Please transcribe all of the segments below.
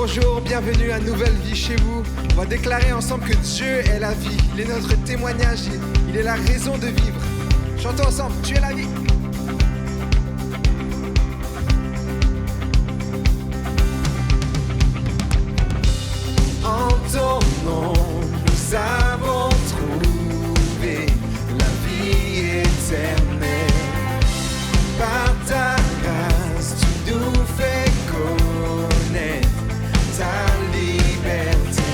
Bonjour, bienvenue à Nouvelle Vie chez vous. On va déclarer ensemble que Dieu est la vie. Il est notre témoignage, il est la raison de vivre. Chantons ensemble, tu es la vie. En ton nom, nous avons trouvé la vie éternelle. Par ta grâce, tu nous fais connaître ta liberté.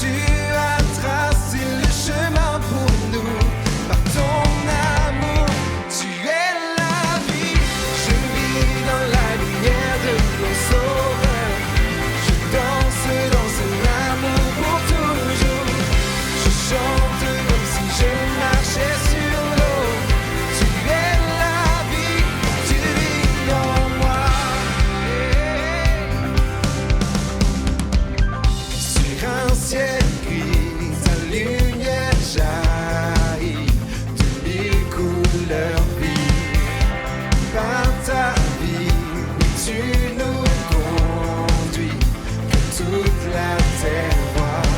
Tu as tracé le chemin pour nous. Par ton amour, tu es la vie. Je vis dans la lumière de mon sauveur. Je danse dans son amour pour toujours. Je chante comme si je marchais sur l'eau. Tu es la vie, tu vis en moi. Sur un ciel gris, ta lumière jaillit de mille couleurs vives. Par ta vie, oui, tu nous conduis, que toute la terre voit.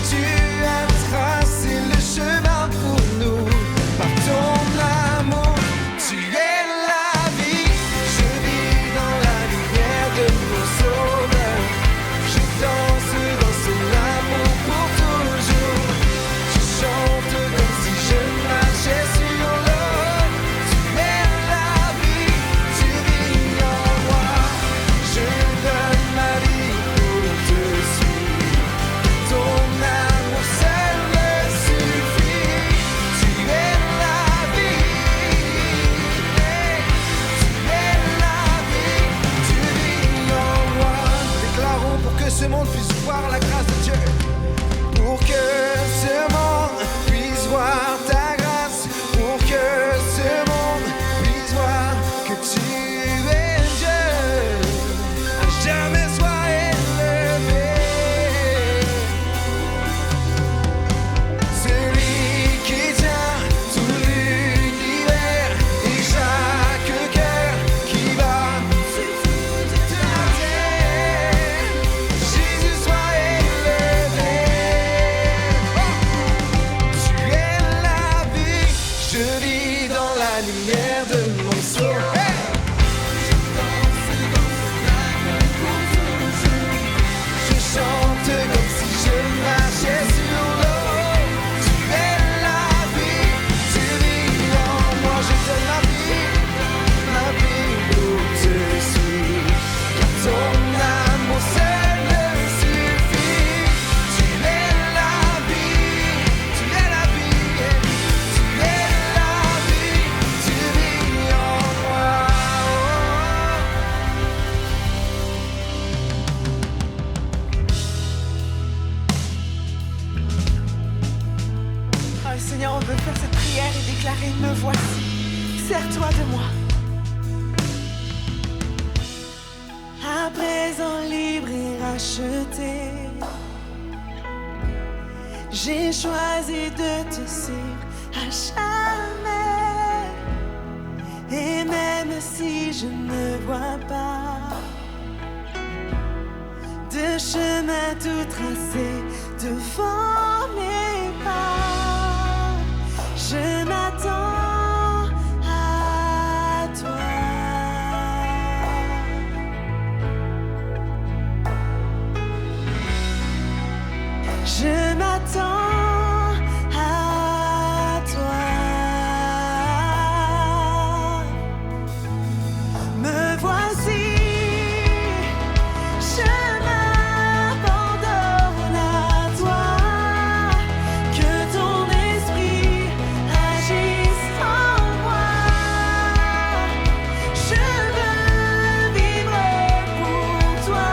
Tu as tracé le chemin pour nous. Par ton amour, tu es la vie. Je vis dans la lumière de mon sauveur. Je danse dans son amour pour toujours. Je chante comme si je marchais sur l'eau. Tu es la vie, tu vis en moi. Je donne ma vie pour te suivre. Ton amour seul me suffit. Tu es la vie. Tu es la vie, tu vis en moi. Déclarons pour que ce monde puisse voir la grâce de Dieu. Pour que ce monde puisse voir ta grâce. Pour que ce monde puisse voir que tu es Dieu. À jamais sois élevé. Celui qui tient tout l'univers et chaque cœur qui bat sur toute la terre. Jésus, sois élevé. Tu es la vie, je vis dans la lumière de mon sauveur. Je chante comme si je marchais sur l'eau. Tu es la vie, tu vis en moi. Je donne ma vie pour te suivre. Car ton amour seul me suffit. Tu es la vie, tu es la vie. Tu es la vie, tu vis en moi. Oh Seigneur, on veut faire cette prière et déclarer: me voici, sers-toi de moi. À présent libre et racheté, j'ai choisi de te suivre à jamais. Et même si je ne vois pas de chemin tout tracé devant mes pas, je m'attends à toi. Je m'attends à toi. Me voici, je m'abandonne à toi. Que ton esprit agisse en moi. Je veux vivre pour toi.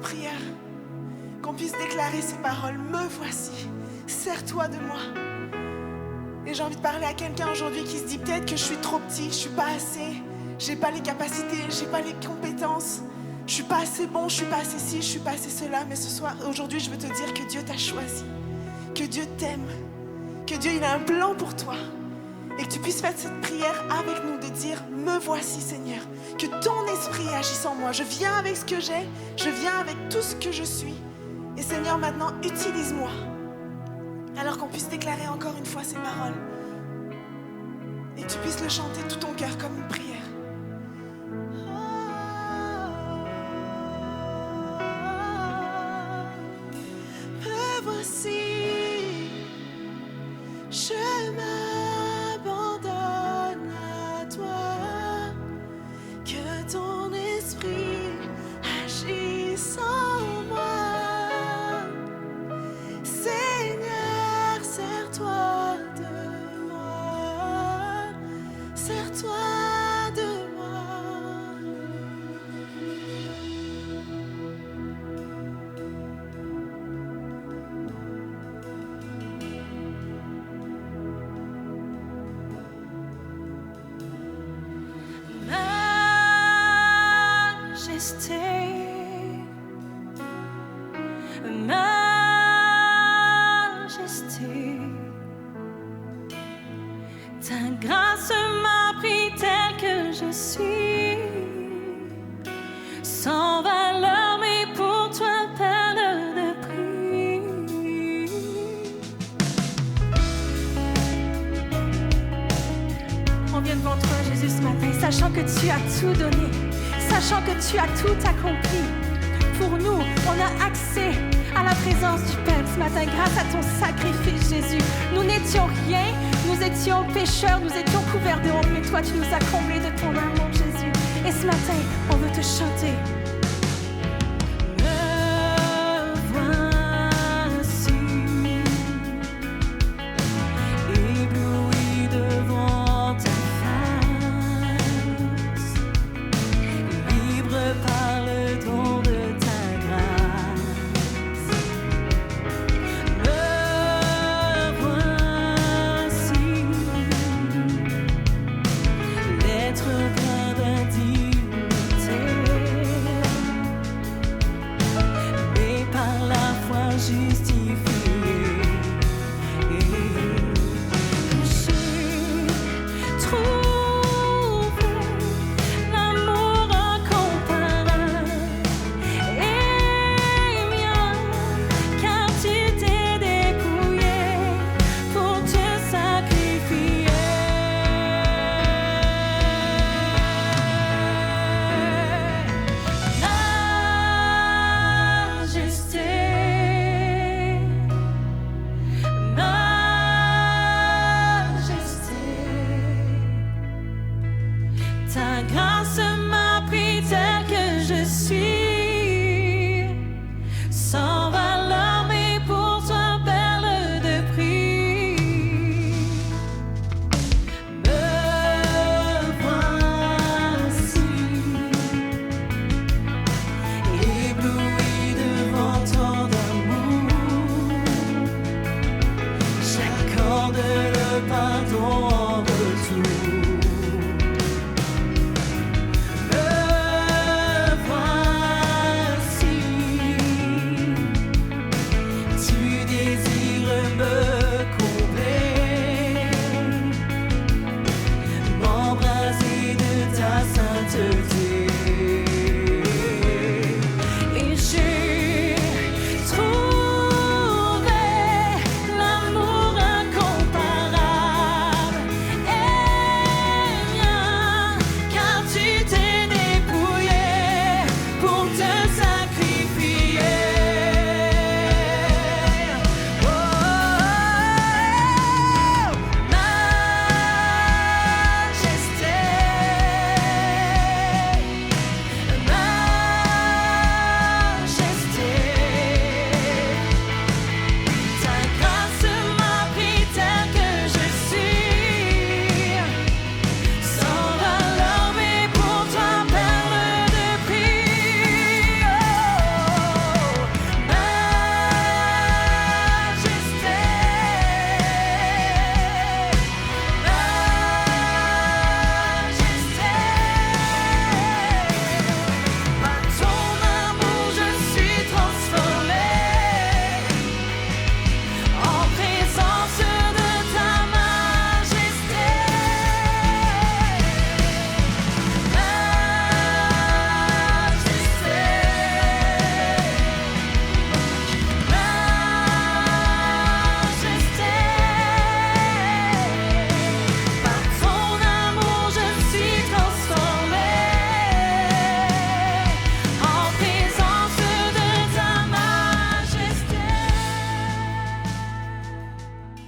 prière, qu'on puisse déclarer ces paroles. Me voici, sers-toi de moi. Et j'ai envie de parler à quelqu'un aujourd'hui qui se dit peut-être que je suis trop petit, je suis pas assez, j'ai pas les capacités, j'ai pas les compétences, je suis pas assez bon, je suis pas assez ci, je suis pas assez cela. Mais ce soir, aujourd'hui, je veux te dire que Dieu t'a choisi, que Dieu t'aime, que Dieu il a un plan pour toi. Et que tu puisses faire cette prière avec nous, de dire « Me voici Seigneur », que ton esprit agisse en moi. Je viens avec ce que j'ai, je viens avec tout ce que je suis. Et Seigneur, maintenant, utilise-moi. Alors qu'on puisse déclarer encore une fois ces paroles. Et que tu puisses le chanter tout ton cœur comme une prière. Me voici, je m'abandonne à toi, que ton esprit agisse en moi. Seigneur, sers-toi de moi, sers-toi de moi. Majesté, ta grâce m'a pris tel que je suis, sans valeur mais pour toi perle de prix. On vient devant toi Jésus ce matin, sachant que tu as tout donné, sachant que tu as tout accompli. Pour nous, on a accès à la présence du Père ce matin grâce à ton sacrifice, Jésus. Nous n'étions rien, nous étions pécheurs, nous étions couverts de honte, mais toi, tu nous as comblés de ton amour, Jésus. Et ce matin, on veut te chanter.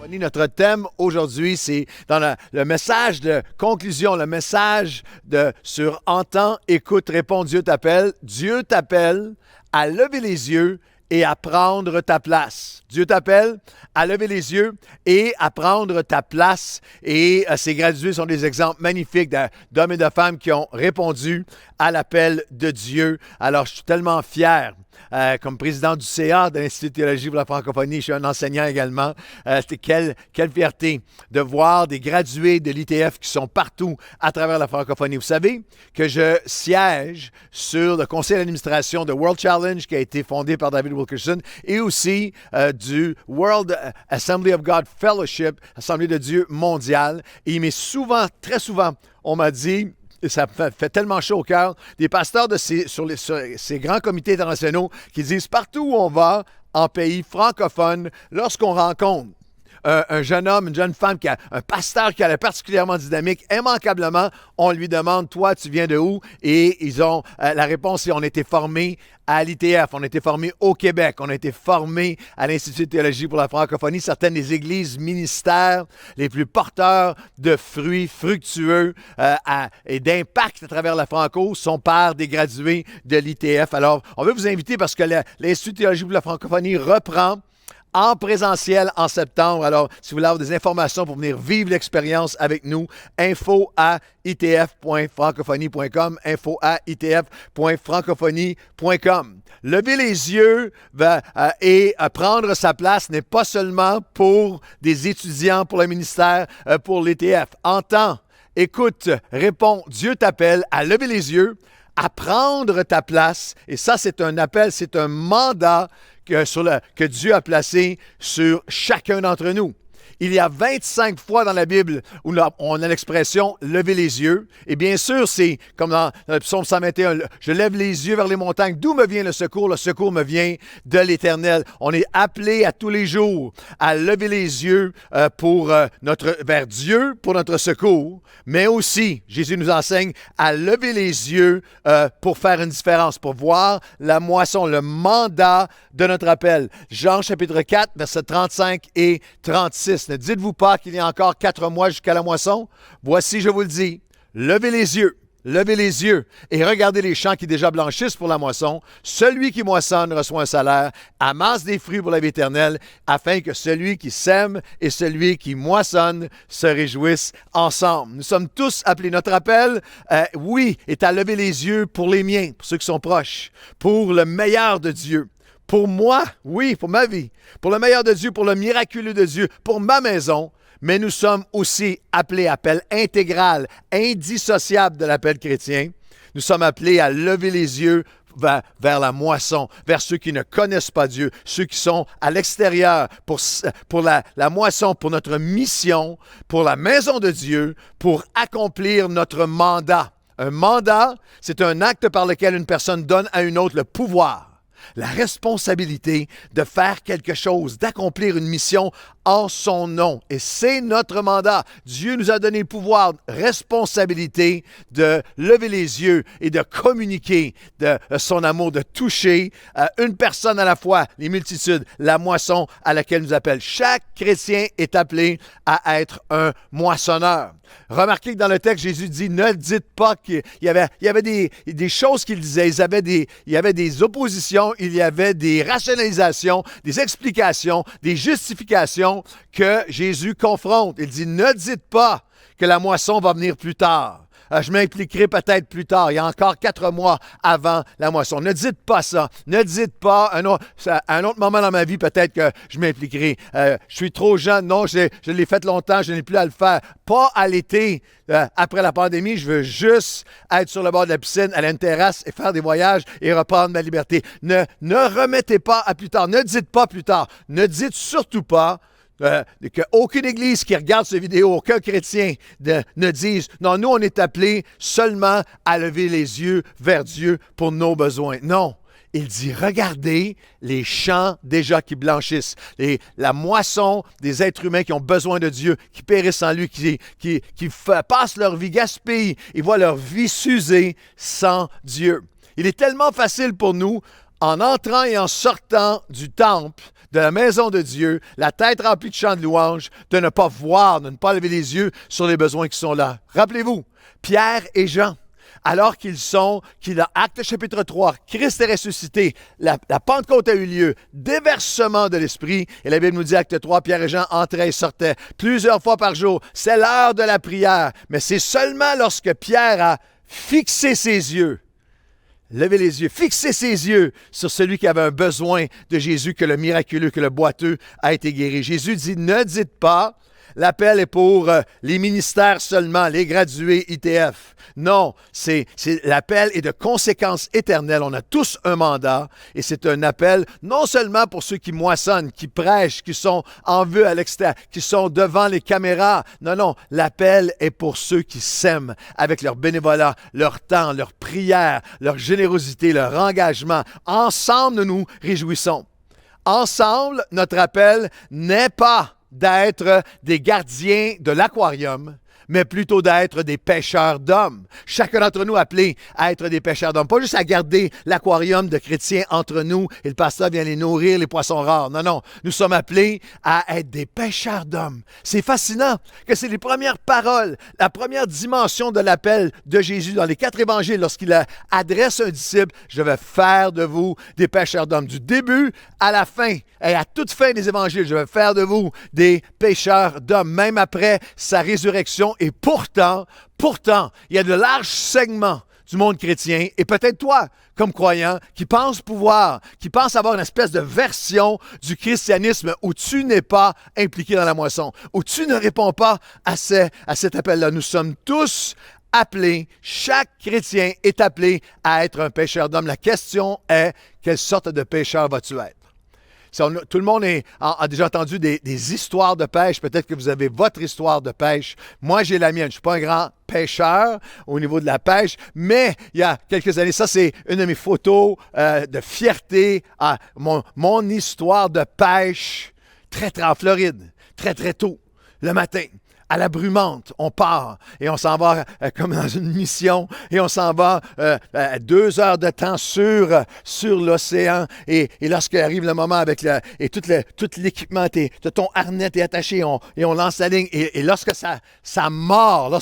Notre thème aujourd'hui, c'est dans le message de conclusion, le message sur entends, écoute, réponds, Dieu t'appelle. Dieu t'appelle à lever les yeux et à prendre ta place. Dieu t'appelle à lever les yeux et à prendre ta place. Et ces gradués sont des exemples magnifiques d'hommes et de femmes qui ont répondu à l'appel de Dieu. Alors, je suis tellement fier. Comme président du CA de l'Institut de théologie pour la francophonie, je suis un enseignant également. Quelle fierté de voir des gradués de l'ITF qui sont partout à travers la francophonie. Vous savez que je siège sur le conseil d'administration de World Challenge qui a été fondé par David Wilkerson et aussi du World Assembly of God Fellowship, Assemblée de Dieu mondiale. Et il m'est souvent, très souvent, on m'a dit... Et ça fait tellement chaud au cœur, des pasteurs sur ces grands comités internationaux qui disent partout où on va, en pays francophone, lorsqu'on rencontre un jeune homme, une jeune femme, un pasteur qui a l'air particulièrement dynamique, immanquablement, on lui demande, toi, tu viens de où? Et ils ont la réponse, c'est on a été formés à l'ITF, on a été formés au Québec, on a été formés à l'Institut de théologie pour la francophonie. Certaines des églises ministères les plus porteurs de fruits fructueux et d'impact à travers la franco sont par des gradués de l'ITF. Alors, on veut vous inviter parce que l'Institut de théologie pour la francophonie reprend en présentiel en septembre. Alors, si vous voulez avoir des informations pour venir vivre l'expérience avec nous, info@itf.francophonie.com, info@itf.francophonie.com. Lever les yeux et prendre sa place n'est pas seulement pour des étudiants, pour le ministère, pour l'ITF. Entends, écoute, réponds, Dieu t'appelle à lever les yeux, à prendre ta place. Et ça, c'est un appel, c'est un mandat que Dieu a placé sur chacun d'entre nous. Il y a 25 fois dans la Bible où on a l'expression « lever les yeux ». Et bien sûr, c'est comme dans le psaume 121, « Je lève les yeux vers les montagnes. D'où me vient le secours? Le secours me vient de l'Éternel. » On est appelé à tous les jours à lever les yeux vers Dieu pour notre secours, mais aussi, Jésus nous enseigne à lever les yeux pour faire une différence, pour voir la moisson, le mandat de notre appel. Jean chapitre 4, versets 35 et 36. Ne dites-vous pas qu'il y a encore 4 mois jusqu'à la moisson? Voici, je vous le dis, levez les yeux et regardez les champs qui déjà blanchissent pour la moisson. Celui qui moissonne reçoit un salaire, amasse des fruits pour la vie éternelle, afin que celui qui sème et celui qui moissonne se réjouissent ensemble. Nous sommes tous appelés. Notre appel, oui, est à lever les yeux pour les miens, pour ceux qui sont proches, pour le meilleur de Dieu. Pour moi, oui, pour ma vie, pour le meilleur de Dieu, pour le miraculeux de Dieu, pour ma maison, mais nous sommes aussi appelés, appel intégral, indissociable de l'appel chrétien. Nous sommes appelés à lever les yeux vers la moisson, vers ceux qui ne connaissent pas Dieu, ceux qui sont à l'extérieur pour la moisson, pour notre mission, pour la maison de Dieu, pour accomplir notre mandat. Un mandat, c'est un acte par lequel une personne donne à une autre le pouvoir, la responsabilité de faire quelque chose, d'accomplir une mission en son nom. Et c'est notre mandat. Dieu nous a donné le pouvoir, responsabilité de lever les yeux et de communiquer de son amour, de toucher une personne à la fois, les multitudes, la moisson à laquelle nous appelle. Chaque chrétien est appelé à être un moissonneur. Remarquez que dans le texte, Jésus dit, ne dites pas qu'il y avait des choses qu'il disait. Il y avait des oppositions, il y avait des rationalisations, des explications, des justifications que Jésus confronte. Il dit, ne dites pas que la moisson va venir plus tard. Je m'impliquerai peut-être plus tard. Il y a encore 4 mois avant la moisson. Ne dites pas ça. Ne dites pas à un autre moment dans ma vie, peut-être que je m'impliquerai. Je suis trop jeune. Non, je l'ai fait longtemps. Je n'ai plus à le faire. Pas à l'été, après la pandémie. Je veux juste être sur le bord de la piscine, aller à une terrasse et faire des voyages et reprendre ma liberté. Ne remettez pas à plus tard. Ne dites pas plus tard. Ne dites surtout pas qu'aucune église qui regarde cette vidéo, aucun chrétien ne dise « Non, nous, on est appelés seulement à lever les yeux vers Dieu pour nos besoins. » Non, il dit « Regardez les champs déjà qui blanchissent, la moisson des êtres humains qui ont besoin de Dieu, qui périssent en lui, qui passent leur vie gaspillée, ils voient leur vie s'user sans Dieu. » Il est tellement facile pour nous, en entrant et en sortant du temple, de la maison de Dieu, la tête remplie de chants de louanges, de ne pas voir, de ne pas lever les yeux sur les besoins qui sont là. Rappelez-vous, Pierre et Jean, alors Actes chapitre 3, Christ est ressuscité, la Pentecôte a eu lieu, déversement de l'Esprit, et la Bible nous dit, Acte 3, Pierre et Jean entraient et sortaient plusieurs fois par jour. C'est l'heure de la prière, mais c'est seulement lorsque Pierre a fixé ses yeux, levé les yeux, fixé ses yeux sur celui qui avait un besoin de Jésus, que le miraculeux, que le boiteux a été guéri. Jésus dit, ne dites pas, l'appel est pour les ministères seulement, les gradués ITF. Non, l'appel est de conséquences éternelles. On a tous un mandat et c'est un appel non seulement pour ceux qui moissonnent, qui prêchent, qui sont en vue à l'extérieur, qui sont devant les caméras. Non, l'appel est pour ceux qui s'aiment avec leur bénévolat, leur temps, leur prière, leur générosité, leur engagement. Ensemble, nous nous réjouissons. Ensemble, notre appel n'est pas d'être des gardiens de l'aquarium, mais plutôt d'être des pêcheurs d'hommes. Chacun d'entre nous appelé à être des pêcheurs d'hommes. Pas juste à garder l'aquarium de chrétiens entre nous et le pasteur vient les nourrir, les poissons rares. Non. Nous sommes appelés à être des pêcheurs d'hommes. C'est fascinant que c'est les premières paroles, la première dimension de l'appel de Jésus dans les 4 évangiles lorsqu'il adresse un disciple, je vais faire de vous des pêcheurs d'hommes. Du début à la fin et à toute fin des évangiles, je vais faire de vous des pêcheurs d'hommes, même après sa résurrection. Et pourtant, il y a de larges segments du monde chrétien, et peut-être toi, comme croyant, qui pense avoir une espèce de version du christianisme où tu n'es pas impliqué dans la moisson, où tu ne réponds pas à cet appel-là. Nous sommes tous appelés, chaque chrétien est appelé à être un pêcheur d'hommes. La question est, quelle sorte de pêcheur vas-tu être? Tout le monde a déjà entendu des histoires de pêche. Peut-être que vous avez votre histoire de pêche. Moi, j'ai la mienne. Je ne suis pas un grand pêcheur au niveau de la pêche, mais il y a quelques années, ça c'est une de mes photos de fierté. Mon histoire de pêche, très en Floride, très tôt, le matin. À la brumante, on part et on s'en va comme dans une mission et on s'en va 2 heures de temps sur l'océan et lorsqu'arrive le moment avec tout l'équipement, ton harnais est attaché et on lance la ligne et lorsque ça mord,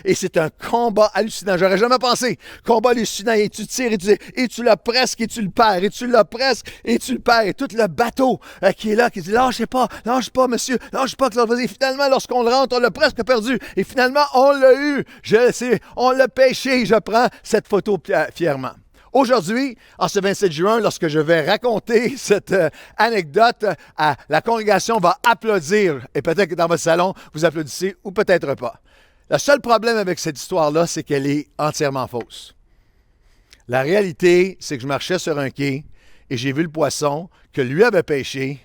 et c'est un combat hallucinant, j'aurais jamais pensé, combat hallucinant et tu tires et tu l'as presque et tu le perds et tu l'as presque et tu le perds et tout le bateau qui est là, qui dit lâche pas monsieur, lâche pas Claude, vas-y. Finalement lorsqu'on le rentre, on l'a presque perdu. Et finalement, on l'a eu. On l'a pêché. Je prends cette photo fièrement. Aujourd'hui, en ce 27 juin, lorsque je vais raconter cette anecdote, la congrégation va applaudir. Et peut-être que dans votre salon, vous applaudissez ou peut-être pas. Le seul problème avec cette histoire-là, c'est qu'elle est entièrement fausse. La réalité, c'est que je marchais sur un quai et j'ai vu le poisson que lui avait pêché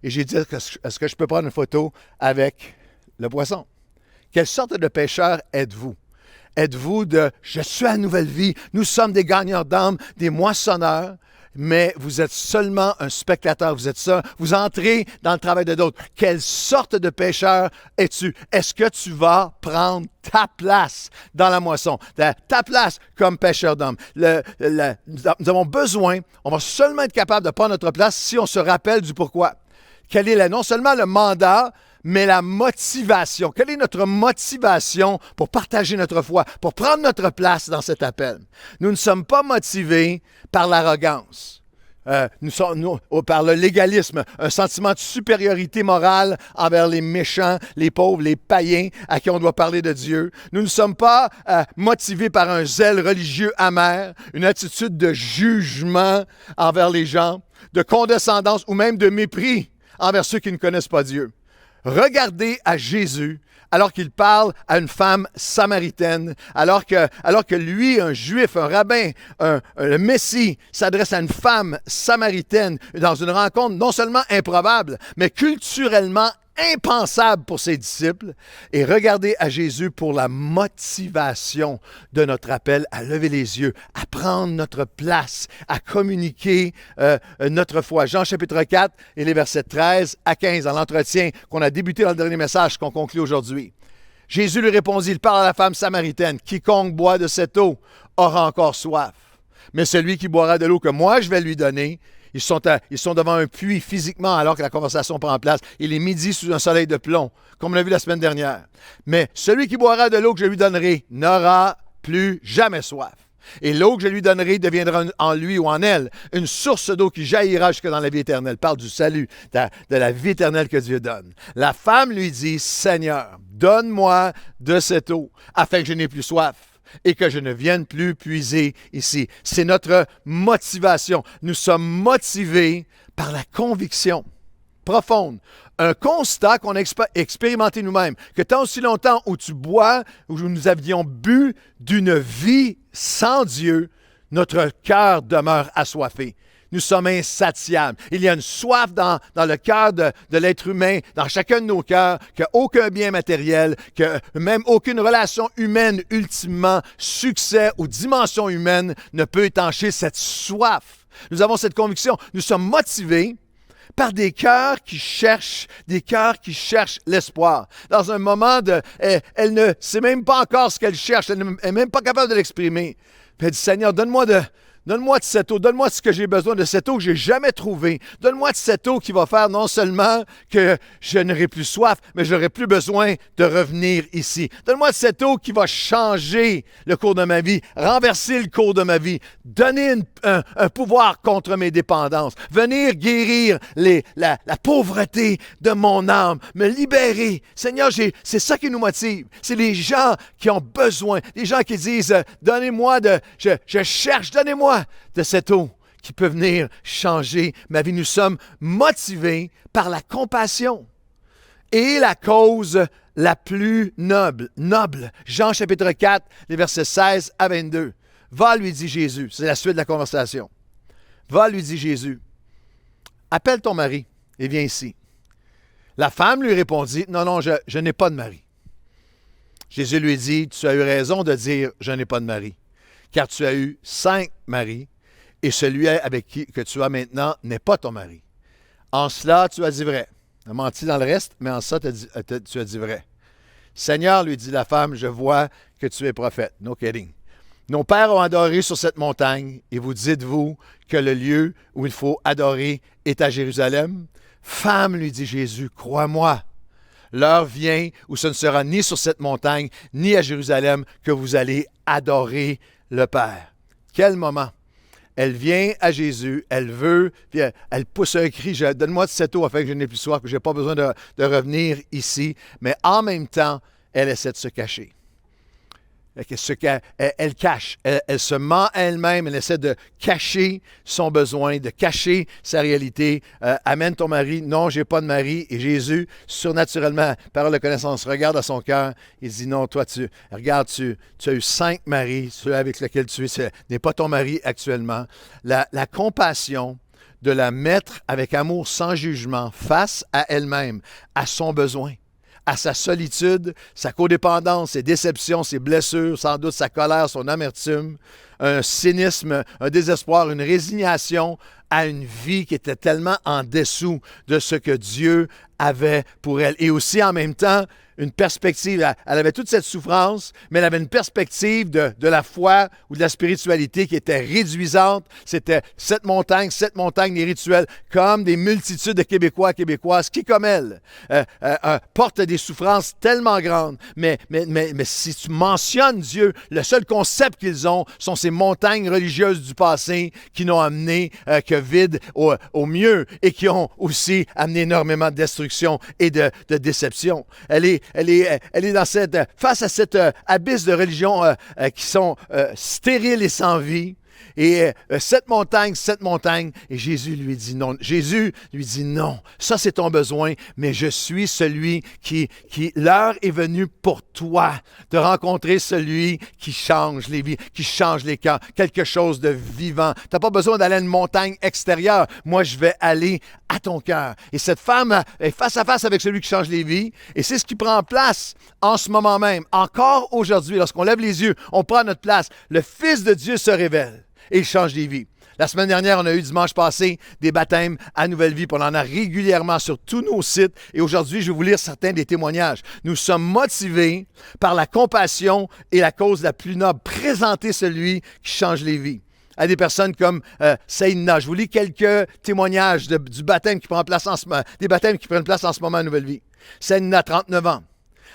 et j'ai dit, est-ce que je peux prendre une photo avec le poisson? Quelle sorte de pêcheur êtes-vous? Êtes-vous je suis à la nouvelle vie, nous sommes des gagnants d'âme, des moissonneurs, mais vous êtes seulement un spectateur, vous entrez dans le travail de d'autres. Quelle sorte de pêcheur es-tu? Est-ce que tu vas prendre ta place dans la moisson, ta place comme pêcheur d'hommes? Nous avons besoin, on va seulement être capable de prendre notre place si on se rappelle du pourquoi. Quel est non seulement le mandat, mais la motivation. Quelle est notre motivation pour partager notre foi, pour prendre notre place dans cet appel? Nous ne sommes pas motivés par l'arrogance. Par le légalisme, un sentiment de supériorité morale envers les méchants, les pauvres, les païens à qui on doit parler de Dieu. Nous ne sommes pas motivés par un zèle religieux amer, une attitude de jugement envers les gens, de condescendance ou même de mépris envers ceux qui ne connaissent pas Dieu. Regardez à Jésus alors qu'il parle à une femme samaritaine, alors que lui, un juif, un rabbin, le Messie, s'adresse à une femme samaritaine dans une rencontre non seulement improbable, mais culturellement impensable pour ses disciples. Et regardez à Jésus pour la motivation de notre appel à lever les yeux, à prendre notre place, à communiquer notre foi. Jean chapitre 4 et les versets 13 à 15 dans l'entretien qu'on a débuté dans le dernier message qu'on conclut aujourd'hui. Jésus lui répondit, il parle à la femme samaritaine, quiconque boit de cette eau aura encore soif. Mais celui qui boira de l'eau que moi je vais lui donner, Ils sont devant un puits physiquement alors que la conversation prend place. Il est midi sous un soleil de plomb, comme on l'a vu la semaine dernière. Mais celui qui boira de l'eau que je lui donnerai n'aura plus jamais soif. Et l'eau que je lui donnerai deviendra en lui ou en elle une source d'eau qui jaillira jusque dans la vie éternelle. Parle du salut, de la vie éternelle que Dieu donne. La femme lui dit, Seigneur, donne-moi de cette eau afin que je n'ai plus soif et que je ne vienne plus puiser ici. C'est notre motivation. Nous sommes motivés par la conviction profonde. Un constat qu'on a expérimenté nous-mêmes, que tant aussi longtemps où tu bois, où nous avions bu d'une vie sans Dieu, notre cœur demeure assoiffé. Nous sommes insatiables. Il y a une soif dans le cœur de l'être humain, dans chacun de nos cœurs, qu'aucun bien matériel, que même aucune relation humaine, ultimement, succès ou dimension humaine ne peut étancher cette soif. Nous avons cette conviction. Nous sommes motivés par des cœurs qui cherchent l'espoir. Dans un moment elle ne sait même pas encore ce qu'elle cherche, elle n'est même pas capable de l'exprimer. Puis elle dit, Seigneur, donne-moi de cette eau, donne-moi ce que j'ai besoin, de cette eau que je n'ai jamais trouvée. Donne-moi de cette eau qui va faire non seulement que je n'aurai plus soif, mais je n'aurai plus besoin de revenir ici. Donne-moi de cette eau qui va changer le cours de ma vie, renverser le cours de ma vie, donner un pouvoir contre mes dépendances, venir guérir la pauvreté de mon âme, me libérer. Seigneur, c'est ça qui nous motive. C'est les gens qui ont besoin, les gens qui disent, donnez-moi je cherche, donnez-moi de cette eau qui peut venir changer ma vie. Nous sommes motivés par la compassion et la cause la plus noble. Jean chapitre 4, les versets 16 à 22. Va, lui dit Jésus. C'est la suite de la conversation. Va, lui dit Jésus. Appelle ton mari et viens ici. La femme lui répondit, non, je n'ai pas de mari. Jésus lui dit, tu as eu raison de dire, je n'ai pas de mari. Car tu as eu 5 maris, et celui avec que tu as maintenant n'est pas ton mari. En cela, tu as dit vrai. Tu as menti dans le reste, mais en ça, tu as dit vrai. Seigneur, lui dit la femme, je vois que tu es prophète. No kidding. Nos pères ont adoré sur cette montagne, et vous dites-vous que le lieu où il faut adorer est à Jérusalem? Femme, lui dit Jésus, crois-moi. L'heure vient où ce ne sera ni sur cette montagne, ni à Jérusalem que vous allez adorer le Père. Quel moment! Elle vient à Jésus, elle veut, puis elle pousse un cri, donne-moi de cette eau afin que je n'ai plus soif, que je n'ai pas besoin de revenir ici. Mais en même temps, elle essaie de se cacher. Elle cache, elle se ment à elle-même, elle essaie de cacher son besoin, de cacher sa réalité. Amène ton mari, non, j'ai pas de mari. Et Jésus, surnaturellement, par la connaissance, regarde à son cœur, il dit, non, toi, tu as eu 5 maris, celui avec lequel tu es, ce n'est pas ton mari actuellement. La compassion de la mettre avec amour sans jugement face à elle-même, à son besoin, à sa solitude, sa codépendance, ses déceptions, ses blessures, sans doute sa colère, son amertume, un cynisme, un désespoir, une résignation à une vie qui était tellement en dessous de ce que Dieu avait pour elle. Et aussi en même temps, une perspective, elle avait toute cette souffrance, mais elle avait une perspective de la foi ou de la spiritualité qui était réduisante. C'était cette montagne des rituels, comme des multitudes de Québécois et Québécoises qui, comme elle, portent des souffrances tellement grandes. Mais si tu mentionnes Dieu, le seul concept qu'ils ont sont ces montagnes religieuses du passé qui n'ont amené que vide au mieux et qui ont aussi amené énormément de destruction et de déception. Elle est face à cet abysse de religion qui sont stériles et sans vie. Et cette montagne, et Jésus lui dit non. Jésus lui dit non, ça c'est ton besoin, mais je suis celui qui l'heure est venue pour toi de rencontrer celui qui change les vies, qui change les cœurs, quelque chose de vivant. Tu n'as pas besoin d'aller à une montagne extérieure. Moi, je vais aller à ton cœur. Et cette femme est face à face avec celui qui change les vies, et c'est ce qui prend place en ce moment même. Encore aujourd'hui, lorsqu'on lève les yeux, on prend notre place. Le Fils de Dieu se révèle. Et il change des vies. La semaine dernière, on a eu dimanche passé des baptêmes à Nouvelle Vie, puis on en a régulièrement sur tous nos sites. Et aujourd'hui, je vais vous lire certains des témoignages. Nous sommes motivés par la compassion et la cause la plus noble, présenter celui qui change les vies. à des personnes comme Saïdna. Je vous lis quelques témoignages du baptême qui prend place en ce moment, des baptêmes qui prennent place en ce moment à Nouvelle Vie. Saïdna, 39 ans,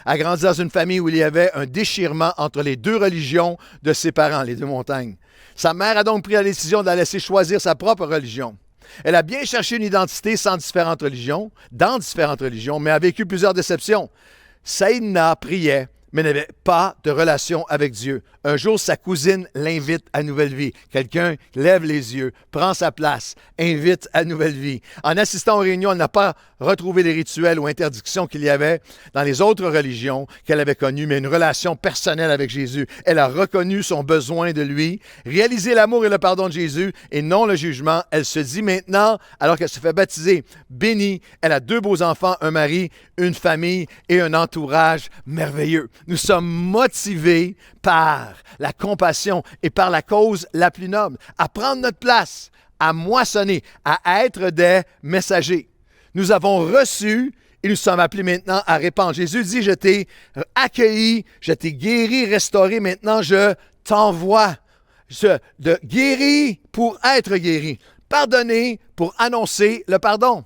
a grandi dans une famille où il y avait un déchirement entre les deux religions de ses parents, les deux montagnes. Sa mère a donc pris la décision de la laisser choisir sa propre religion. Elle a bien cherché une identité dans différentes religions, mais a vécu plusieurs déceptions. Saïdna priait, mais n'avait pas de relation avec Dieu. Un jour, sa cousine l'invite à Nouvelle Vie. Quelqu'un lève les yeux, prend sa place, invite à Nouvelle Vie. En assistant aux réunions, elle n'a pas retrouvé les rituels ou interdictions qu'il y avait dans les autres religions qu'elle avait connues, mais une relation personnelle avec Jésus. Elle a reconnu son besoin de lui, réalisé l'amour et le pardon de Jésus et non le jugement. Elle se dit maintenant, alors qu'elle se fait baptiser, bénie. Elle a 2 beaux enfants, un mari, une famille et un entourage merveilleux. Nous sommes motivés par la compassion et par la cause la plus noble, à prendre notre place, à moissonner, à être des messagers. Nous avons reçu et nous sommes appelés maintenant à répandre. Jésus dit, je t'ai accueilli, je t'ai guéri, restauré, maintenant je t'envoie. De guéri pour être guéri, pardonner pour annoncer le pardon.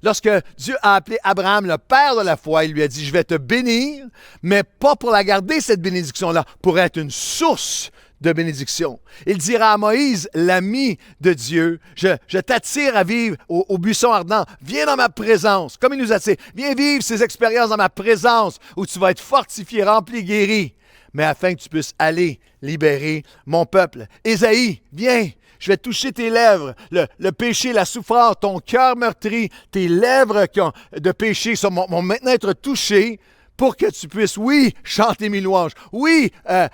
Lorsque Dieu a appelé Abraham le père de la foi, il lui a dit, je vais te bénir, mais pas pour la garder, cette bénédiction-là, pour être une source de bénédiction. Il dira à Moïse, l'ami de Dieu, je t'attire à vivre au buisson ardent. Viens dans ma présence, comme il nous attire. Viens vivre ces expériences dans ma présence, où tu vas être fortifié, rempli, guéri, mais afin que tu puisses aller libérer mon peuple. Ésaïe, viens. Je vais toucher tes lèvres, le péché, la souffrance, ton cœur meurtri, tes lèvres de péché vont maintenant être touchées pour que tu puisses, oui, chanter mes louanges, oui,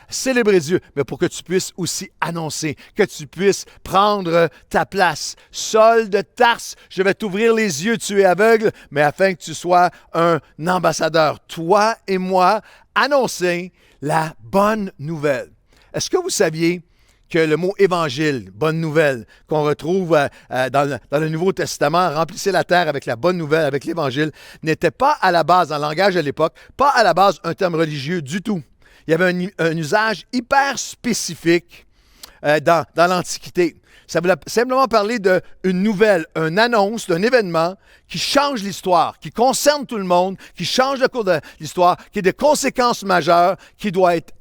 célébrer Dieu, mais pour que tu puisses aussi annoncer, que tu puisses prendre ta place. Saul de Tarse, je vais t'ouvrir les yeux, tu es aveugle, mais afin que tu sois un ambassadeur, toi et moi, annoncer la bonne nouvelle. Est-ce que vous saviez que le mot évangile, bonne nouvelle, qu'on retrouve dans le Nouveau Testament, remplissez la terre avec la bonne nouvelle, avec l'évangile, n'était pas à la base, dans le langage de l'époque, pas à la base un terme religieux du tout. Il y avait un usage hyper spécifique dans l'Antiquité. Ça voulait simplement parler d'une nouvelle, une annonce d'un événement qui change l'histoire, qui concerne tout le monde, qui change le cours de l'histoire, qui a des conséquences majeures, qui doit être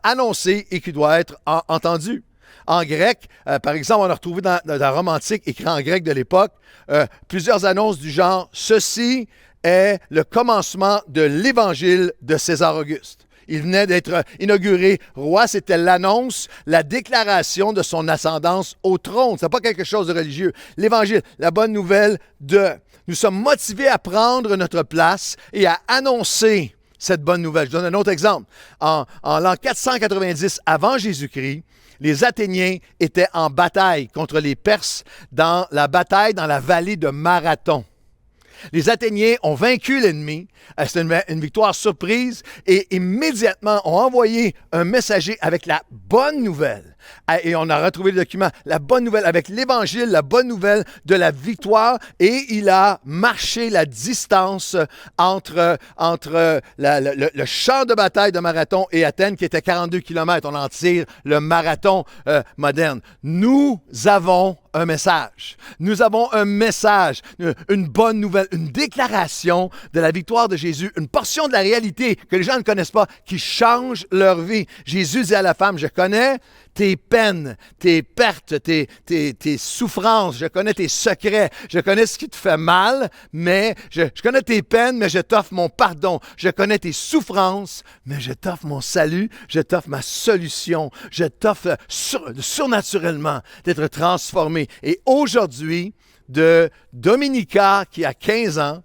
annoncé et qui doit être entendu. En grec, par exemple, on a retrouvé dans la Rome antique, écrit en grec de l'époque, plusieurs annonces du genre « Ceci est le commencement de l'évangile de César Auguste ». Il venait d'être inauguré roi, c'était l'annonce, la déclaration de son ascendance au trône. Ce n'est pas quelque chose de religieux. L'Évangile, la bonne nouvelle nous sommes motivés à prendre notre place et à annoncer cette bonne nouvelle. Je donne un autre exemple. En l'an 490 avant Jésus-Christ, les Athéniens étaient en bataille contre les Perses dans la bataille dans la vallée de Marathon. Les Athéniens ont vaincu l'ennemi, c'était une victoire surprise, et immédiatement ont envoyé un messager avec la bonne nouvelle. Et on a retrouvé le document, la bonne nouvelle avec l'Évangile, la bonne nouvelle de la victoire, et il a marché la distance entre le champ de bataille de Marathon et Athènes, qui était 42 km. On en tire le marathon moderne. Nous avons un message. Nous avons un message, une bonne nouvelle, une déclaration de la victoire de Jésus, une portion de la réalité que les gens ne connaissent pas, qui change leur vie. Jésus dit à la femme, je connais tes peines, tes pertes, tes souffrances, je connais tes secrets, je connais ce qui te fait mal, mais je connais tes peines, mais je t'offre mon pardon. Je connais tes souffrances, mais je t'offre mon salut, je t'offre ma solution, je t'offre surnaturellement d'être transformé. Et aujourd'hui, de Dominica qui a 15 ans,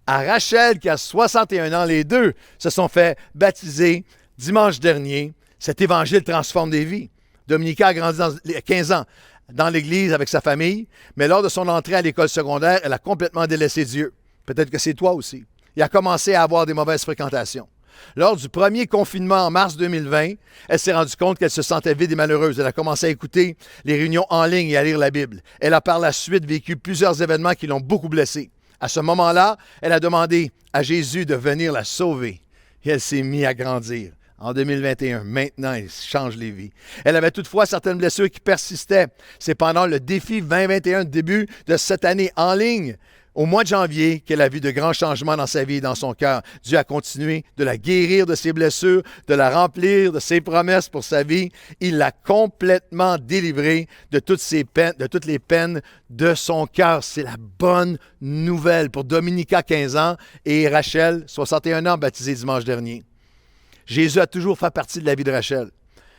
à Rachel qui a 61 ans, les deux se sont fait baptiser dimanche dernier. Cet évangile transforme des vies. Dominica a grandi à 15 ans dans l'Église avec sa famille, mais lors de son entrée à l'école secondaire, elle a complètement délaissé Dieu. Peut-être que c'est toi aussi. Il a commencé à avoir des mauvaises fréquentations. Lors du premier confinement en mars 2020, elle s'est rendue compte qu'elle se sentait vide et malheureuse. Elle a commencé à écouter les réunions en ligne et à lire la Bible. Elle a par la suite vécu plusieurs événements qui l'ont beaucoup blessée. À ce moment-là, elle a demandé à Jésus de venir la sauver. Et elle s'est mise à grandir en 2021. Maintenant, il change les vies. Elle avait toutefois certaines blessures qui persistaient. C'est pendant le défi 2021, début de cette année en ligne, au mois de janvier, qu'elle a vu de grands changements dans sa vie et dans son cœur. Dieu a continué de la guérir de ses blessures, de la remplir de ses promesses pour sa vie. Il l'a complètement délivrée de toutes ses peines, de toutes les peines de son cœur. C'est la bonne nouvelle pour Dominica, 15 ans, et Rachel, 61 ans, baptisée dimanche dernier. Jésus a toujours fait partie de la vie de Rachel.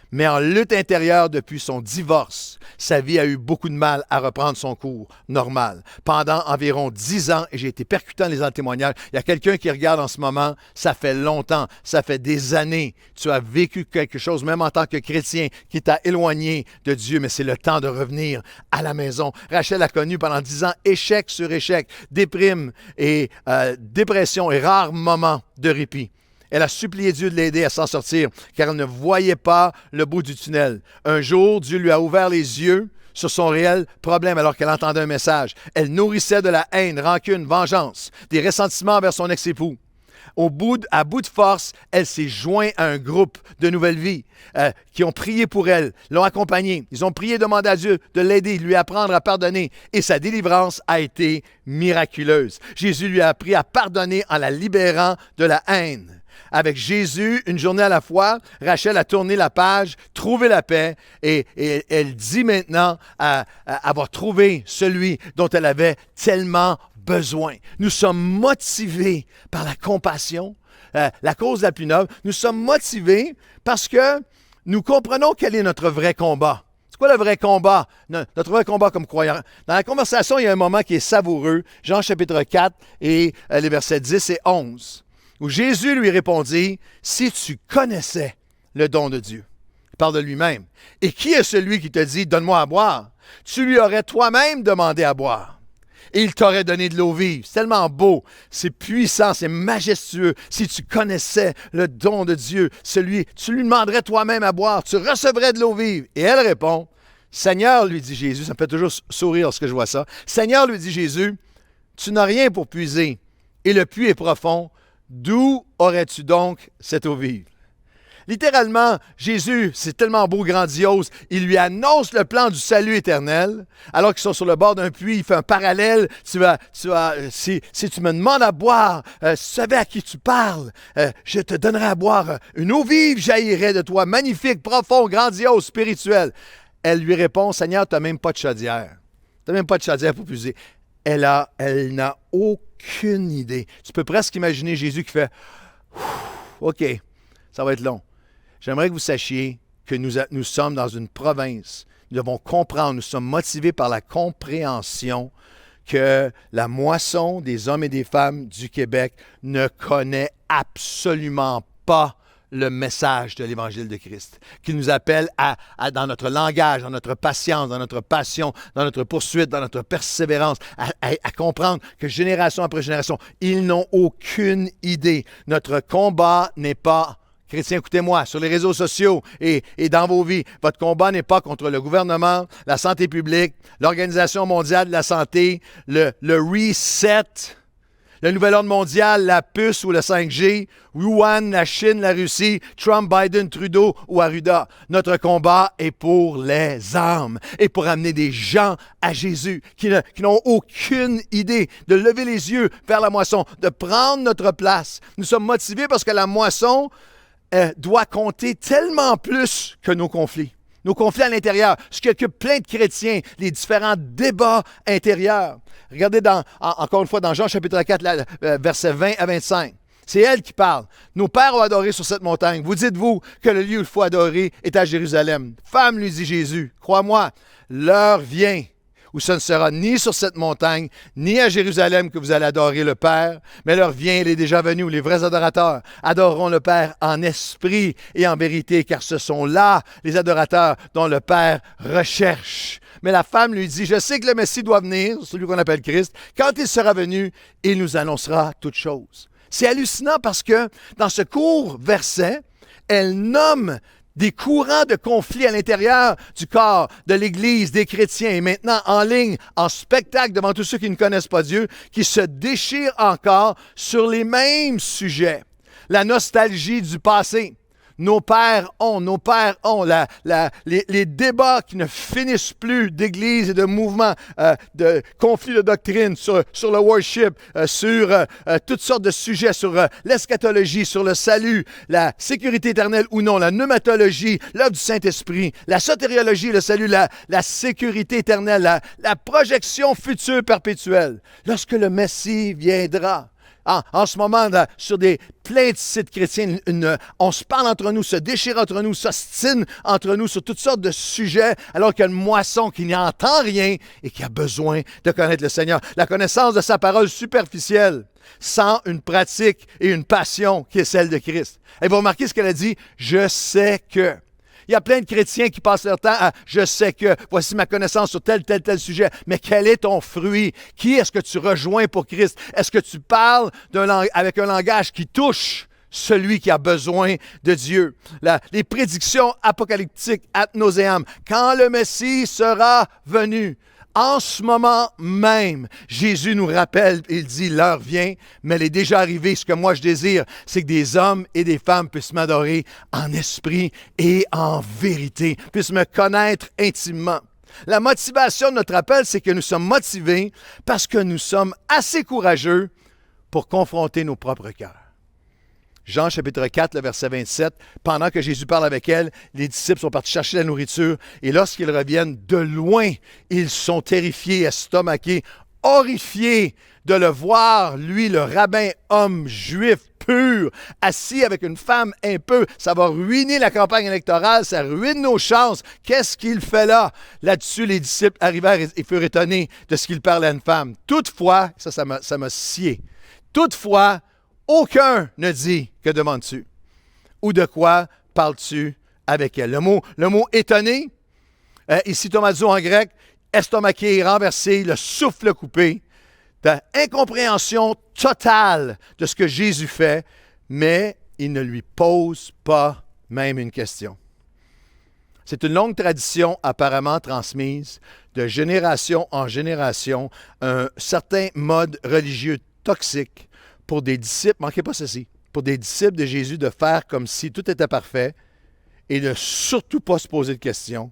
Mais en lutte intérieure depuis son divorce, sa vie a eu beaucoup de mal à reprendre son cours normal. Pendant environ 10 ans, et j'ai été percutant les témoignages, il y a quelqu'un qui regarde en ce moment, ça fait longtemps, ça fait des années, tu as vécu quelque chose, même en tant que chrétien, qui t'a éloigné de Dieu, mais c'est le temps de revenir à la maison. Rachel a connu pendant 10 ans échec sur échec, déprime et dépression et rares moments de répit. Elle a supplié Dieu de l'aider à s'en sortir, car elle ne voyait pas le bout du tunnel. Un jour, Dieu lui a ouvert les yeux sur son réel problème alors qu'elle entendait un message. Elle nourrissait de la haine, rancune, vengeance, des ressentiments envers son ex-époux. À bout de force, elle s'est jointe à un groupe de Nouvelle Vie qui ont prié pour elle, l'ont accompagnée. Ils ont prié, demandé à Dieu de l'aider, de lui apprendre à pardonner. Et sa délivrance a été miraculeuse. Jésus lui a appris à pardonner en la libérant de la haine. Avec Jésus, une journée à la fois, Rachel a tourné la page, trouvé la paix et elle dit maintenant avoir trouvé celui dont elle avait tellement besoin. Nous sommes motivés par la compassion, la cause la plus noble. Nous sommes motivés parce que nous comprenons quel est notre vrai combat. C'est quoi le vrai combat? Notre vrai combat comme croyant. Dans la conversation, il y a un moment qui est savoureux. Jean chapitre 4 et les versets 10 et 11. Où Jésus lui répondit, « Si tu connaissais le don de Dieu. » Il parle de lui-même. « Et qui est celui qui te dit, donne-moi à boire? Tu lui aurais toi-même demandé à boire. Et il t'aurait donné de l'eau vive. » C'est tellement beau, c'est puissant, c'est majestueux. Si tu connaissais le don de Dieu, tu lui demanderais toi-même à boire, tu recevrais de l'eau vive. Et elle répond, « Seigneur, lui dit Jésus, ça me fait toujours sourire lorsque je vois ça. Seigneur, lui dit Jésus, tu n'as rien pour puiser, et le puits est profond. D'où aurais-tu donc cette eau vive? » Littéralement, Jésus, c'est tellement beau, grandiose, il lui annonce le plan du salut éternel, alors qu'ils sont sur le bord d'un puits, il fait un parallèle, si tu me demandes à boire, si tu savais à qui tu parles, je te donnerai à boire, une eau vive jaillirait de toi, magnifique, profond, grandiose, spirituelle. Elle lui répond, Seigneur, tu n'as même pas de chaudière. Tu n'as même pas de chaudière pour puiser. Elle n'a aucune idée. Tu peux presque imaginer Jésus qui fait « OK, ça va être long. » J'aimerais que vous sachiez que nous sommes dans une province. Nous devons comprendre, nous sommes motivés par la compréhension que la moisson des hommes et des femmes du Québec ne connaît absolument pas le message de l'Évangile de Christ, qui nous appelle dans notre langage, dans notre patience, dans notre passion, dans notre poursuite, dans notre persévérance, à comprendre que génération après génération, ils n'ont aucune idée. Notre combat n'est pas, chrétiens, écoutez-moi, sur les réseaux sociaux et dans vos vies, votre combat n'est pas contre le gouvernement, la santé publique, l'Organisation mondiale de la santé, le reset, le nouvel ordre mondial, la puce ou le 5G, Wuhan, la Chine, la Russie, Trump, Biden, Trudeau ou Arruda. Notre combat est pour les âmes et pour amener des gens à Jésus qui n'ont aucune idée de lever les yeux vers la moisson, de prendre notre place. Nous sommes motivés parce que la moisson doit compter tellement plus que nos conflits. Nos conflits à l'intérieur, ce qui occupe plein de chrétiens, les différents débats intérieurs. Regardez encore une fois dans Jean chapitre 4, versets 20 à 25. C'est elle qui parle. Nos pères ont adoré sur cette montagne. Vous dites-vous que le lieu où il faut adorer est à Jérusalem. Femme, lui dit Jésus, crois-moi, l'heure vient où ce ne sera ni sur cette montagne, ni à Jérusalem que vous allez adorer le Père, mais l'heure vient, elle est déjà venue, où les vrais adorateurs adoreront le Père en esprit et en vérité, car ce sont là les adorateurs dont le Père recherche. Mais la femme lui dit, je sais que le Messie doit venir, celui qu'on appelle Christ, quand il sera venu, il nous annoncera toutes choses. C'est hallucinant parce que dans ce court verset, elle nomme des courants de conflits à l'intérieur du corps de l'Église, des chrétiens, et maintenant en ligne, en spectacle devant tous ceux qui ne connaissent pas Dieu, qui se déchirent encore sur les mêmes sujets. La nostalgie du passé. nos pères ont, les débats qui ne finissent plus d'église et de mouvements, de conflits de doctrine sur le worship, sur toutes sortes de sujets, sur l'eschatologie, sur le salut, la sécurité éternelle ou non, la pneumatologie, l'œuvre du Saint-Esprit, la sotériologie, le salut, la sécurité éternelle, la projection future perpétuelle. Lorsque le Messie viendra, en ce moment, sur plein de sites chrétiens, on se parle entre nous, se déchire entre nous, s'ostine entre nous sur toutes sortes de sujets, alors qu'il y a une moisson qui n'entend rien et qui a besoin de connaître le Seigneur. La connaissance de sa parole superficielle, sans une pratique et une passion qui est celle de Christ. Et vous remarquez ce qu'elle a dit, « Je sais que ». Il y a plein de chrétiens qui passent leur temps à « je sais que, voici ma connaissance sur tel sujet ». Mais quel est ton fruit? Qui est-ce que tu rejoins pour Christ? Est-ce que tu parles avec un langage qui touche celui qui a besoin de Dieu? Les prédictions apocalyptiques ad nauseam. Quand le Messie sera venu? En ce moment même, Jésus nous rappelle, il dit, l'heure vient, mais elle est déjà arrivée. Ce que moi je désire, c'est que des hommes et des femmes puissent m'adorer en esprit et en vérité, puissent me connaître intimement. La motivation de notre appel, c'est que nous sommes motivés parce que nous sommes assez courageux pour confronter nos propres cœurs. Jean chapitre 4, le verset 27, pendant que Jésus parle avec elle, les disciples sont partis chercher la nourriture et lorsqu'ils reviennent de loin, ils sont terrifiés, estomaqués, horrifiés de le voir, lui, le rabbin homme juif pur, assis avec une femme un peu. Ça va ruiner la campagne électorale, ça ruine nos chances. Qu'est-ce qu'il fait là? Là-dessus, les disciples arrivèrent et furent étonnés de ce qu'il parlait à une femme. Toutefois, ça m'a scié. Toutefois, aucun ne dit « Que demandes-tu? » ou « De quoi parles-tu avec elle? » Le mot « étonné », ici tomazo en grec, estomaqué, renversé, le souffle coupé, incompréhension totale de ce que Jésus fait, mais il ne lui pose pas même une question. C'est une longue tradition apparemment transmise de génération en génération, un certain mode religieux toxique pour des disciples, manquez pas ceci, pour des disciples de Jésus de faire comme si tout était parfait et de surtout pas se poser de questions,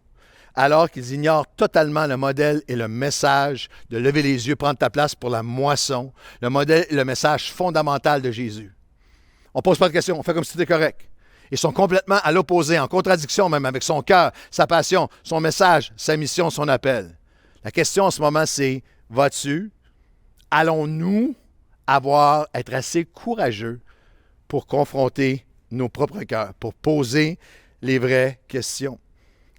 alors qu'ils ignorent totalement le modèle et le message de lever les yeux, prendre ta place pour la moisson, le modèle et le message fondamental de Jésus. On ne pose pas de questions, on fait comme si c'était correct. Ils sont complètement à l'opposé, en contradiction même avec son cœur, sa passion, son message, sa mission, son appel. La question en ce moment, c'est, vas-tu, allons-nous être assez courageux pour confronter nos propres cœurs, pour poser les vraies questions?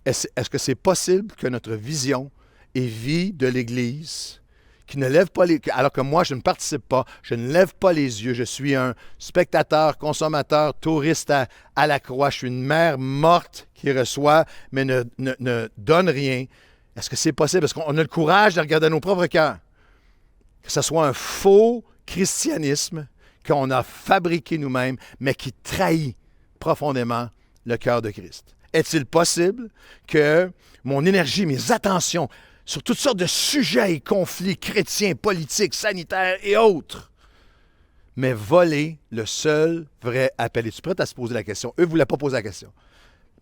Est-ce que c'est possible que notre vision et vie de l'Église, qui ne lève pas alors que moi, je ne participe pas, je ne lève pas les yeux, je suis un spectateur, consommateur, touriste à la croix, je suis une mère morte qui reçoit, mais ne donne rien. Est-ce que c'est possible? Est-ce qu'on a le courage de regarder nos propres cœurs? Que ce soit un faux christianisme qu'on a fabriqué nous-mêmes, mais qui trahit profondément le cœur de Christ. Est-il possible que mon énergie, mes attentions sur toutes sortes de sujets et conflits chrétiens, politiques, sanitaires et autres, m'aient volé le seul vrai appel? Es-tu prêt à se poser la question? Eux ne voulaient pas poser la question.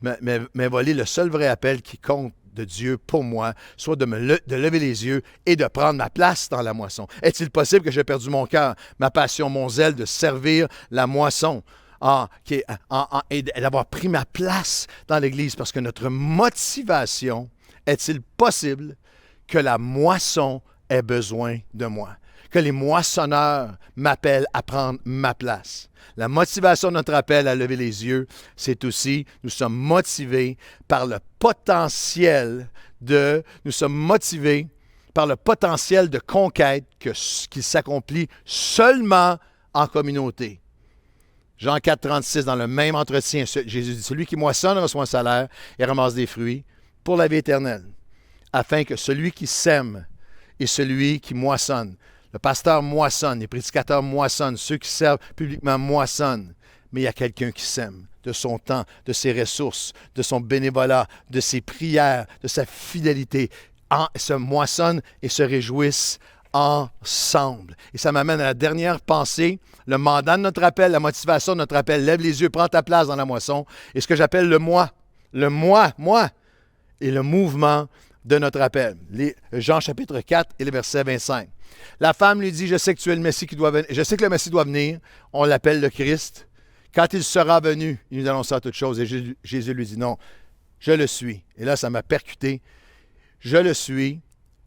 Mais volé le seul vrai appel qui compte de Dieu pour moi, soit de lever les yeux et de prendre ma place dans la moisson. Est-il possible que j'ai perdu mon cœur, ma passion, mon zèle de servir la moisson et d'avoir pris ma place dans l'Église? Parce que notre motivation, est-il possible que la moisson ait besoin de moi? Que les moissonneurs m'appellent à prendre ma place? La motivation de notre appel à lever les yeux, c'est aussi, nous sommes motivés par le potentiel de conquête qui s'accomplit seulement en communauté. Jean 4, 36, dans le même entretien, Jésus dit, « Celui qui moissonne reçoit un salaire et ramasse des fruits pour la vie éternelle, afin que celui qui sème et celui qui moissonne. » Le pasteur moissonne, les prédicateurs moissonnent, ceux qui servent publiquement moissonnent. Mais il y a quelqu'un qui sème de son temps, de ses ressources, de son bénévolat, de ses prières, de sa fidélité. Se moissonnent et se réjouissent ensemble. Et ça m'amène à la dernière pensée, le mandat de notre appel, la motivation de notre appel. Lève les yeux, prends ta place dans la moisson. Et ce que j'appelle le moi, moi, et le mouvement de notre appel. Jean chapitre 4 et le verset 25. La femme lui dit, je sais que tu es le Messie qui doit venir. Je sais que le Messie doit venir. On l'appelle le Christ. Quand il sera venu, il nous annoncera toutes choses. Et Jésus lui dit, non, je le suis. Et là, ça m'a percuté. Je le suis,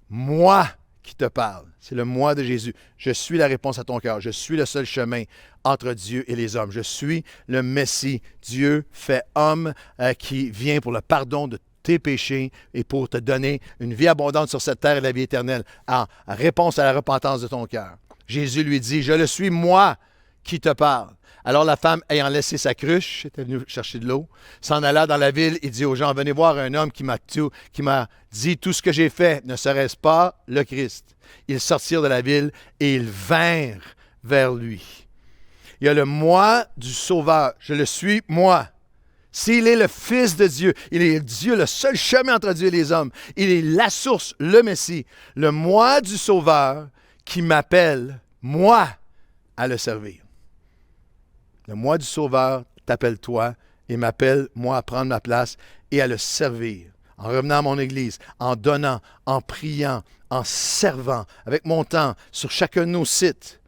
moi qui te parle. C'est le moi de Jésus. Je suis la réponse à ton cœur. Je suis le seul chemin entre Dieu et les hommes. Je suis le Messie, Dieu fait homme qui vient pour le pardon de tes péchés et pour te donner une vie abondante sur cette terre et la vie éternelle en réponse à la repentance de ton cœur. Jésus lui dit, je le suis, moi qui te parle. Alors la femme, ayant laissé sa cruche, était venue chercher de l'eau, s'en alla dans la ville et dit aux gens, venez voir un homme qui m'a dit, tout ce que j'ai fait, ne serait-ce pas le Christ? Ils sortirent de la ville et ils vinrent vers lui. Il y a le moi du Sauveur, je le suis, moi. S'il est le Fils de Dieu, il est Dieu, le seul chemin entre Dieu et les hommes. Il est la source, le Messie, le moi du Sauveur qui m'appelle, moi, à le servir. Le moi du Sauveur t'appelle toi et m'appelle, moi, à prendre ma place et à le servir. En revenant à mon Église, en donnant, en priant, en servant, avec mon temps, sur chacun de nos sites.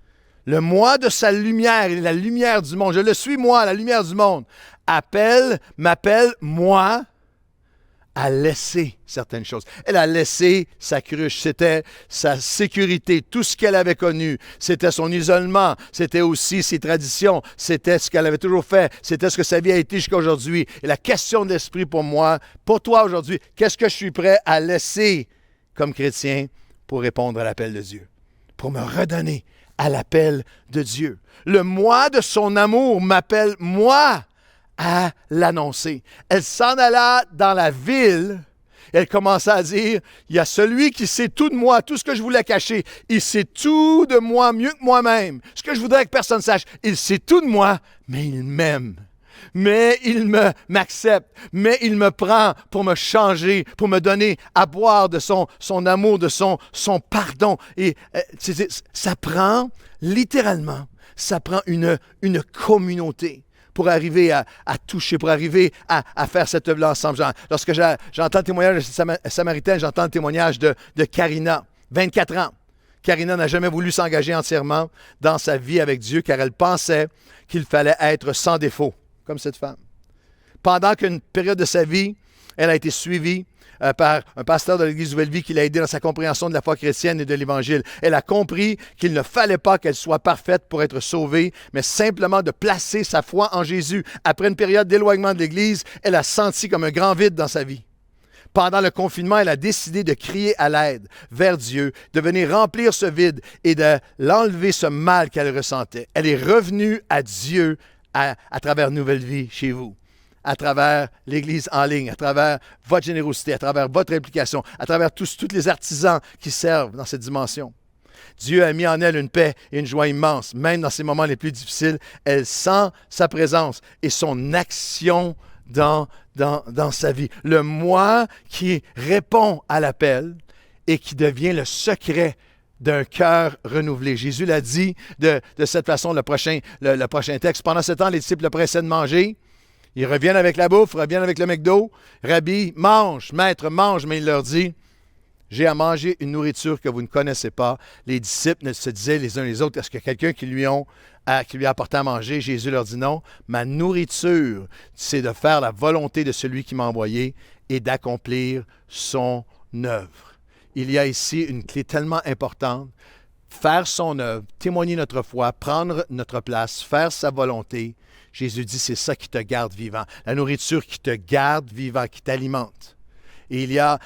Le moi de sa lumière, il est la lumière du monde. Je le suis, moi, la lumière du monde. M'appelle, moi, à laisser certaines choses. Elle a laissé sa cruche, c'était sa sécurité, tout ce qu'elle avait connu, c'était son isolement, c'était aussi ses traditions, c'était ce qu'elle avait toujours fait, c'était ce que sa vie a été jusqu'à aujourd'hui. Et la question de l'esprit pour moi, pour toi aujourd'hui, qu'est-ce que je suis prêt à laisser comme chrétien pour répondre à l'appel de Dieu, pour me redonner à l'appel de Dieu. Le moi de son amour m'appelle, moi, à l'annoncer. Elle s'en alla dans la ville. Elle commença à dire, il y a celui qui sait tout de moi, tout ce que je voulais cacher. Il sait tout de moi mieux que moi-même. Ce que je voudrais que personne sache. Il sait tout de moi, mais il m'aime. Mais il m'accepte. Mais il me prend pour me changer, pour me donner à boire de son amour, de son pardon. Et ça prend, littéralement, ça prend une communauté pour arriver à toucher, pour arriver à faire cette œuvre-là ensemble. Lorsque j'entends le témoignage de cette Samaritaine, j'entends le témoignage de Karina, 24 ans. Karina n'a jamais voulu s'engager entièrement dans sa vie avec Dieu car elle pensait qu'il fallait être sans défaut, comme cette femme. Pendant qu'une période de sa vie, elle a été suivie par un pasteur de l'Église Nouvelle-Vie qui l'a aidé dans sa compréhension de la foi chrétienne et de l'Évangile. Elle a compris qu'il ne fallait pas qu'elle soit parfaite pour être sauvée, mais simplement de placer sa foi en Jésus. Après une période d'éloignement de l'Église, elle a senti comme un grand vide dans sa vie. Pendant le confinement, elle a décidé de crier à l'aide vers Dieu, de venir remplir ce vide et de l'enlever ce mal qu'elle ressentait. Elle est revenue à Dieu à travers Nouvelle Vie chez vous, à travers l'Église en ligne, à travers votre générosité, à travers votre implication, à travers tous les artisans qui servent dans cette dimension. Dieu a mis en elle une paix et une joie immense. Même dans ces moments les plus difficiles, elle sent sa présence et son action dans sa vie. Le moi qui répond à l'appel et qui devient le secret d'un cœur renouvelé. Jésus l'a dit de cette façon, le prochain texte. Pendant ce temps, les disciples le pressaient de manger. Ils reviennent avec la bouffe, reviennent avec le McDo. Rabbi, mange, maître, mange. Mais il leur dit, j'ai à manger une nourriture que vous ne connaissez pas. Les disciples se disaient les uns les autres, est-ce qu'il y a quelqu'un qui lui a apporté à manger? Jésus leur dit non. Ma nourriture, c'est de faire la volonté de celui qui m'a envoyé et d'accomplir son œuvre. Il y a ici une clé tellement importante. Faire son œuvre, témoigner notre foi, prendre notre place, faire sa volonté. Jésus dit, c'est ça qui te garde vivant. La nourriture qui te garde vivant, qui t'alimente. Et il y a,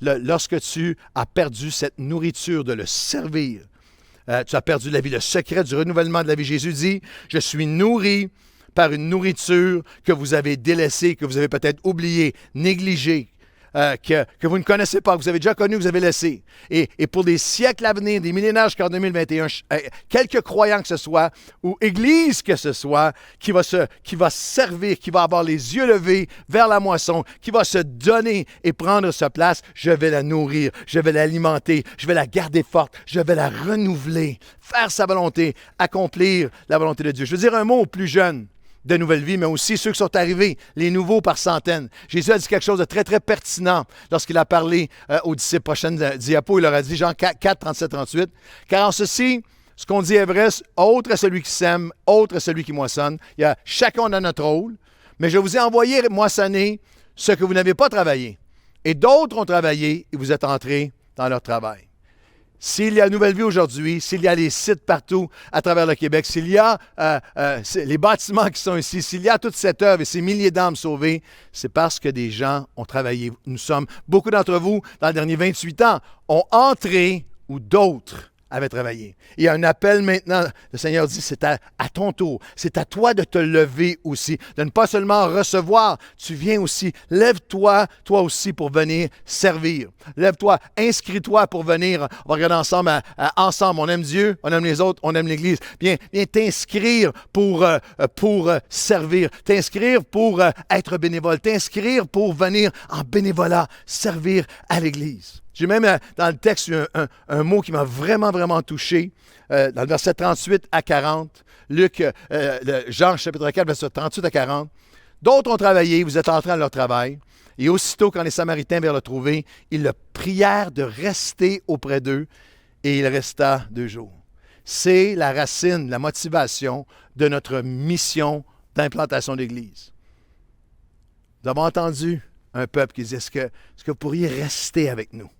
lorsque tu as perdu cette nourriture de le servir, tu as perdu la vie. Le secret du renouvellement de la vie. Jésus dit, je suis nourri par une nourriture que vous avez délaissée, que vous avez peut-être oubliée, négligée. que vous ne connaissez pas, que vous avez déjà connu, que vous avez laissé. Et pour des siècles à venir, des millénaires jusqu'en 2021, quelque croyant que ce soit, ou église que ce soit, qui va servir, qui va avoir les yeux levés vers la moisson, qui va se donner et prendre sa place, je vais la nourrir, je vais l'alimenter, je vais la garder forte, je vais la renouveler, faire sa volonté, accomplir la volonté de Dieu. Je veux dire un mot aux plus jeunes de Nouvelle Vie, mais aussi ceux qui sont arrivés, les nouveaux par centaines. Jésus a dit quelque chose de très, très pertinent lorsqu'il a parlé aux disciples. Prochaine diapo, il leur a dit, Jean 4, 37, 38, « Car en ceci, ce qu'on dit est vrai, autre est celui qui sème, autre est celui qui moissonne. Chacun a notre rôle, mais je vous ai envoyé moissonner ce que vous n'avez pas travaillé. Et d'autres ont travaillé et vous êtes entrés dans leur travail. » S'il y a Nouvelle Vie aujourd'hui, s'il y a les sites partout à travers le Québec, s'il y a les bâtiments qui sont ici, s'il y a toute cette œuvre et ces milliers d'âmes sauvées, c'est parce que des gens ont travaillé. Beaucoup d'entre vous, dans les derniers 28 ans, ont entré où d'autres avaient travaillé. Il y a un appel maintenant, le Seigneur dit, c'est à ton tour, c'est à toi de te lever aussi, de ne pas seulement recevoir, tu viens aussi, lève-toi, toi aussi, pour venir servir. Lève-toi, inscris-toi pour venir, on va regarder ensemble, ensemble, on aime Dieu, on aime les autres, on aime l'Église. Viens t'inscrire pour servir, t'inscrire pour être bénévole, t'inscrire pour venir en bénévolat, servir à l'Église. J'ai même dans le texte un mot qui m'a vraiment, vraiment touché, dans le verset 38 à 40, Jean chapitre 4, verset 38 à 40. D'autres ont travaillé, vous êtes entrés à leur travail, et aussitôt quand les Samaritains vinrent le trouver, ils le prièrent de rester auprès d'eux, et il resta 2 jours. C'est la racine, la motivation de notre mission d'implantation d'Église. Nous avons entendu un peuple qui dit, est-ce que vous pourriez rester avec nous?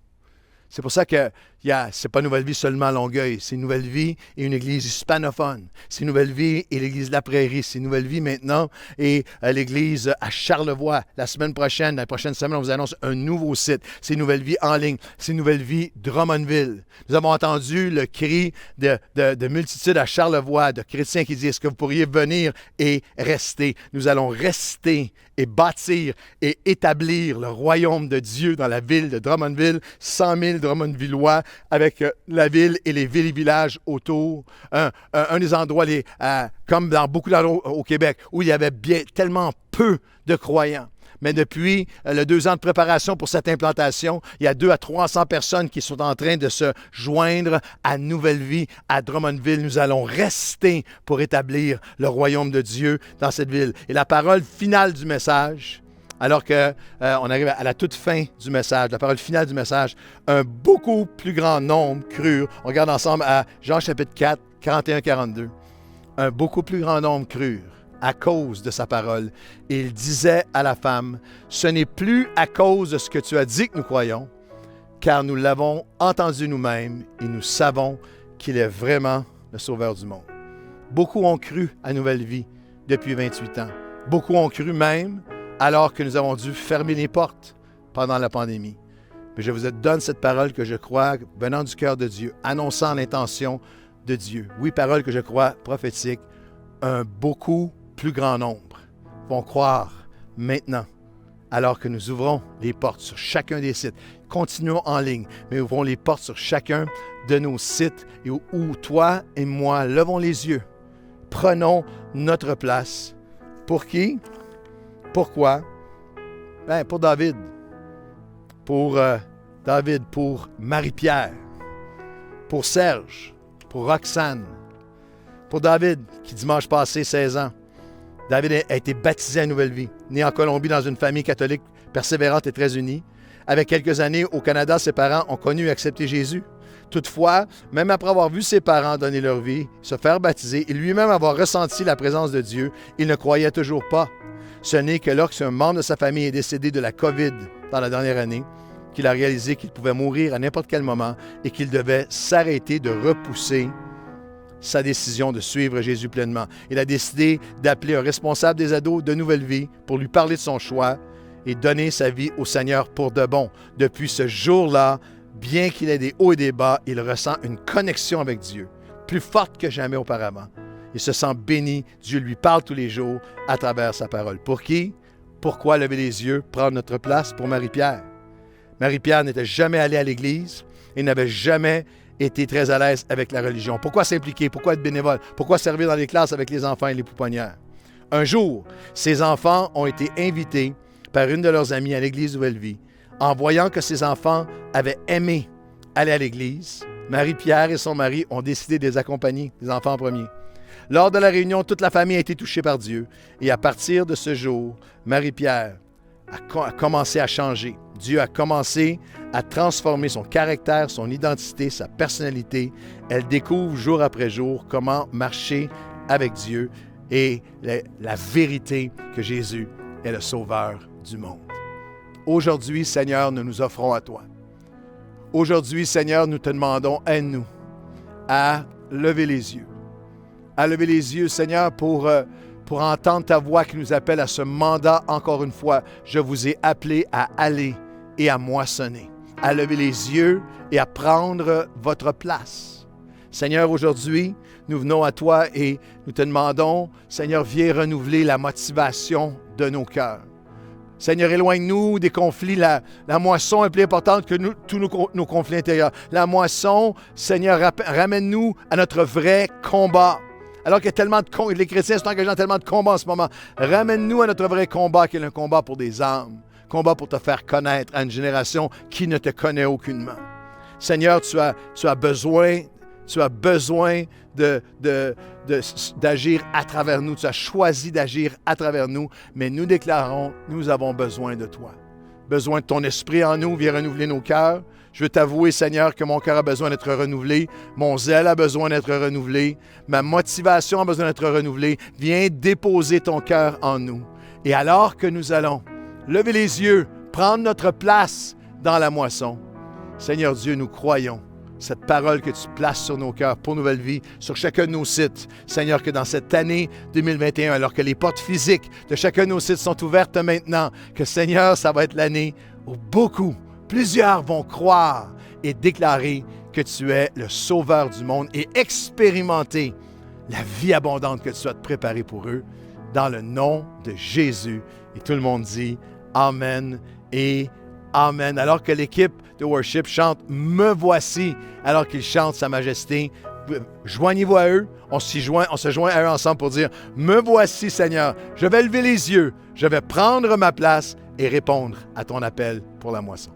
C'est pour ça que ce n'est pas Nouvelle Vie seulement à Longueuil, c'est Nouvelle Vie et une église hispanophone. C'est Nouvelle Vie et l'église de la Prairie. C'est Nouvelle Vie maintenant et l'église à Charlevoix. La prochaine semaine, on vous annonce un nouveau site. C'est Nouvelle Vie en ligne. C'est Nouvelle Vie Drummondville. Nous avons entendu le cri de multitudes à Charlevoix, de chrétiens qui disent, est-ce que vous pourriez venir et rester? Nous allons rester et bâtir et établir le royaume de Dieu dans la ville de Drummondville, 100 000 Drummondvillois, avec la ville et les villes et villages autour. Un des endroits, comme dans beaucoup d'endroits au Québec, où il y avait tellement peu de croyants. Mais depuis les 2 ans de préparation pour cette implantation, il y a 200 à 300 personnes qui sont en train de se joindre à Nouvelle Vie, à Drummondville. Nous allons rester pour établir le royaume de Dieu dans cette ville. Et la parole finale du message, alors qu'on arrive à la toute fin du message, la parole finale du message, un beaucoup plus grand nombre crurent. On regarde ensemble à Jean chapitre 4, 41-42. Un beaucoup plus grand nombre crurent à cause de sa parole. Et il disait à la femme, « Ce n'est plus à cause de ce que tu as dit que nous croyons, car nous l'avons entendu nous-mêmes et nous savons qu'il est vraiment le Sauveur du monde. » Beaucoup ont cru à Nouvelle Vie depuis 28 ans. Beaucoup ont cru même alors que nous avons dû fermer les portes pendant la pandémie. Mais je vous donne cette parole que je crois venant du cœur de Dieu, annonçant l'intention de Dieu. Oui, parole que je crois prophétique. Un beaucoup plus grand nombre vont croire maintenant, alors que nous ouvrons les portes sur chacun des sites. Continuons en ligne, mais ouvrons les portes sur chacun de nos sites et où toi et moi levons les yeux. Prenons notre place. Pour qui? Pourquoi? Pour David. Pour Marie-Pierre. Pour Serge. Pour Roxane. Pour David, qui dimanche passé, 16 ans. David a été baptisé à Nouvelle Vie, né en Colombie dans une famille catholique persévérante et très unie. Avec quelques années au Canada, ses parents ont connu et accepté Jésus. Toutefois, même après avoir vu ses parents donner leur vie, se faire baptiser et lui-même avoir ressenti la présence de Dieu, il ne croyait toujours pas. Ce n'est que lorsqu'un membre de sa famille est décédé de la COVID dans la dernière année qu'il a réalisé qu'il pouvait mourir à n'importe quel moment et qu'il devait s'arrêter de repousser sa décision de suivre Jésus pleinement. Il a décidé d'appeler un responsable des ados de Nouvelle Vie pour lui parler de son choix et donner sa vie au Seigneur pour de bon. Depuis ce jour-là, bien qu'il ait des hauts et des bas, il ressent une connexion avec Dieu, plus forte que jamais auparavant. Il se sent béni. Dieu lui parle tous les jours à travers sa parole. Pour qui? Pourquoi lever les yeux, prendre notre place? Pour Marie-Pierre. Marie-Pierre n'était jamais allée à l'église et n'avait jamais été très à l'aise avec la religion. Pourquoi s'impliquer? Pourquoi être bénévole? Pourquoi servir dans les classes avec les enfants et les pouponnières? Un jour, ces enfants ont été invités par une de leurs amies à l'église Nouvelle-Vie. En voyant que ces enfants avaient aimé aller à l'église, Marie-Pierre et son mari ont décidé de les accompagner, les enfants en premier. Lors de la réunion, toute la famille a été touchée par Dieu. Et à partir de ce jour, Marie-Pierre a commencé à changer. Dieu a commencé à transformer son caractère, son identité, sa personnalité. Elle découvre jour après jour comment marcher avec Dieu et la vérité que Jésus est le Sauveur du monde. Aujourd'hui, Seigneur, nous nous offrons à toi. Aujourd'hui, Seigneur, nous te demandons, aide-nous à lever les yeux. À lever les yeux, Seigneur, pour entendre ta voix qui nous appelle à ce mandat encore une fois. Je vous ai appelé à aller et à moissonner, à lever les yeux et à prendre votre place. Seigneur, aujourd'hui, nous venons à toi et nous te demandons, Seigneur, viens renouveler la motivation de nos cœurs. Seigneur, éloigne-nous des conflits. La moisson est plus importante que tous nos conflits intérieurs. La moisson, Seigneur, ramène-nous à notre vrai combat. Alors qu'il y a tellement de les chrétiens sont engagés dans tellement de combats en ce moment. Ramène-nous à notre vrai combat, qui est un combat pour des âmes. Combat pour te faire connaître à une génération qui ne te connaît aucunement. Seigneur, tu as besoin d'agir à travers nous. Tu as choisi d'agir à travers nous, mais nous déclarons, nous avons besoin de toi. Besoin de ton esprit en nous, viens renouveler nos cœurs. Je veux t'avouer, Seigneur, que mon cœur a besoin d'être renouvelé, mon zèle a besoin d'être renouvelé, ma motivation a besoin d'être renouvelée. Viens déposer ton cœur en nous. Et alors que nous allons lever les yeux, prendre notre place dans la moisson, Seigneur Dieu, nous croyons cette parole que tu places sur nos cœurs pour Nouvelle Vie, sur chacun de nos sites. Seigneur, que dans cette année 2021, alors que les portes physiques de chacun de nos sites sont ouvertes maintenant, que Seigneur, ça va être l'année où plusieurs vont croire et déclarer que tu es le Sauveur du monde et expérimenter la vie abondante que tu as préparée pour eux, dans le nom de Jésus. Et tout le monde dit Amen et Amen. Alors que l'équipe de worship chante « Me voici », alors qu'ils chantent Sa Majesté, joignez-vous à eux, on se joint à eux ensemble pour dire « Me voici, Seigneur, je vais lever les yeux, je vais prendre ma place et répondre à ton appel pour la moisson ».